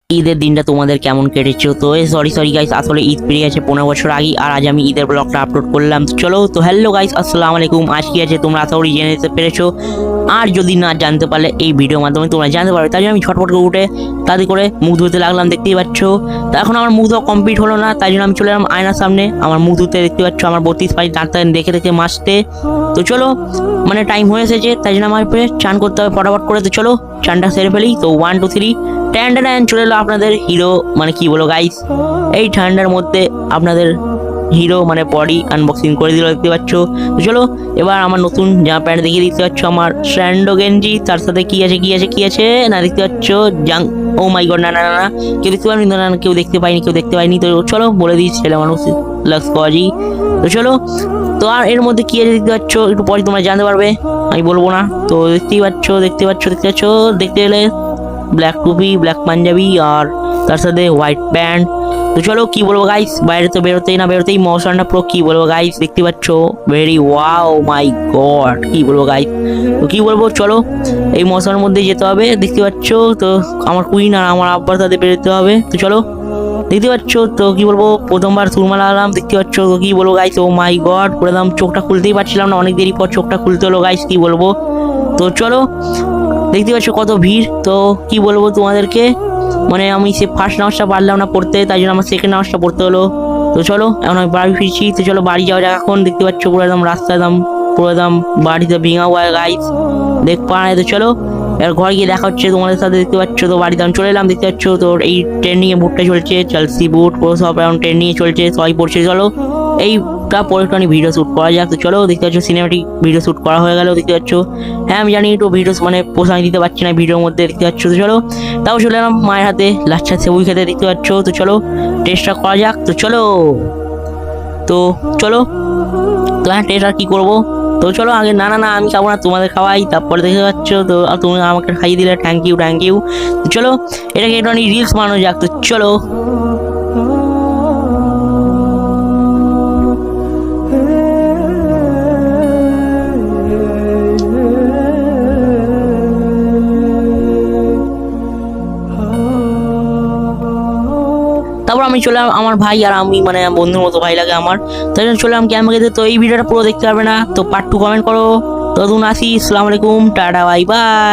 ঈদের দিনটা তোমাদের কেমন কেটেছো? তো সরি গাইস, আসলে ঈদ পেরিয়ে গেছে 15 বছর আগে, আর আজ আমি ঈদের ব্লগটা আপলোড করলাম। চলো তো হ্যালো গাইস, আসসালামু আলাইকুম। আজ কি আছে তোমরা আশা করি জেনে নিতে পেরেছো, আর যদি না জানতে পারলে এই ভিডিওর মাধ্যমে তোমরা জানতে পারবে। তাই জন্য আমি ছটফট করে উঠে তাড়াতাড়ি করে মুখ ধুতে লাগলাম, দেখতেই পাচ্ছ। তো এখন আমার মুখ ধোয়া কমপ্লিট হলো না, তাই জন্য আমি চলে এলাম আয়নার সামনে আমার মুখ ধুতে। দেখতে পাচ্ছ আমার 32 পাঁচ দাঁত দেখে দেখে মাসতে। তো চলো মানে টাইম হয়ে এসেছে, তাই জন্য আমার চান করতে হবে ফটাফট করে। তো চলো চানটা সেরে ফেলি। তো 1 2 3 ট্যান চলে এলো আপনাদের হিরো, মানে কি বলো গাইস, এই ঠান্ডার মধ্যে আপনাদের হিরো মানে বডি আনবক্সিং করে দিল, দেখতে পাচ্ছ। তো চলো এবার আমার নতুন জামা প্যান্ট দেখিয়ে দিতে পাচ্ছ, আমার স্যান্ডো গেঞ্জি, তার সাথে কি আছে না, দেখতে পাচ্ছ জাং। ও মাই গড, না না না না, কেউ দেখতে পাইনি, না কেউ দেখতে পাইনি। তো চলো বলে দিই, ছেলে মানুষ লাক্স কজি। তো চলো, তো আর এর মধ্যে কি আছে দেখতে পাচ্ছ, একটু পরে তোমরা জানতে পারবে, আমি বলবো না। তো দেখতে পাচ্ছ দেখতে এলে ব্ল্যাক টুপি, ব্ল্যাক পাঞ্জাবি, আর তার সাথে হোয়াইট প্যান্ট। তো চলো কি বলবো গাইস, বাইরে তো বেরোতেই মৌসুমটা পুরো কি বলবো গাইস, দেখতে পাচ্ছ ভেরি ওয়াও মাই গড, কি বলবো গাইস। তো কি বলবো, চলো এই মৌসুমের মধ্যে যেতে হবে, দেখতে পাচ্ছ। তো আমার কুইন আর আমার আব্বার সাথে বেরোতে হবে। তো চলো দেখতে পাচ্ছ, তো কি বলবো, প্রথমবার সুরমা লাগালাম, দেখতে পাচ্ছ। তো কি বলবো গাইস, ও মাই গড, করে দাম চোখটা খুলতেই পারছিলাম না, অনেক দেরি পর চোখটা খুলতে হলো গাইস, কি বলবো। তো চলো দেখতে পাচ্ছ কত ভিড়। তো কি বলবো তোমাদেরকে, মানে আমি সে ফার্স্ট নামাজটা পারলাম না পড়তে, তাই জন্য আমার সেকেন্ড নামাজটা পড়তে হলো। তো চলো এখন আমি বাড়ি ফিরছি। তো চলো বাড়ি যাওয়া যাক এখন। দেখতে পাচ্ছ পুরো একদম রাস্তা পুরো একদম বাড়িতে ভেঙা হওয়া গাইস, দেখ পা নাই। তো চলো এবার ঘর গিয়ে দেখা হচ্ছে তোমাদের সাথে, দেখতে পাচ্ছ। তো বাড়িতে আমি চলে এলাম, দেখতে পাচ্ছ। তো এই ট্রেনিং এ বুটটা চলছে, চালসি বুট পুরো সব এখন ট্রেনিং এ চলছে, সবাই পড়ছে। চলো এইটা পরে একটু ভিডিও শ্যুট করা যাক। তো চলো দেখতে পাচ্ছ সিনেমাটিক ভিডিও শ্যুট করা হয়ে গেল, দেখতে পাচ্ছ। হ্যাঁ আমি জানি একটু ভিডিও মানে পোষায় দিতে পারছি না ভিডিওর মধ্যে, দেখতে পাচ্ছ। তো চলো তাও চলে এলাম মায়ের হাতে লাচ্ছা সেবুই খেতে, দেখতে পাচ্ছ। তো চলো টেস্টটা করা যাক। তো চলো তো হ্যাঁ টেস্ট আর কি করবো। তো চলো আগে না আমি খাবো না, তোমাদের খাওয়াই, তারপরে দেখতে পাচ্ছ। তো তুমি আমাকে খাইয়ে দিলে, থ্যাংক ইউ। তো চলো এটাকে একটু রিলস বানানো যাক। তো চলো তারপর আমি চলে আমার ভাই আর আমি মানে বন্ধুর মতো ভাই লাগে আমার, তাই জন্য চলে আমি ক্যামেরা খেতে। তো এই ভিডিওটা পুরো দেখতে পারবে না, তো পার্ট 2 কমেন্ট করো। তো আসি, আসসালামু আলাইকুম, টাটা, বাই বাই।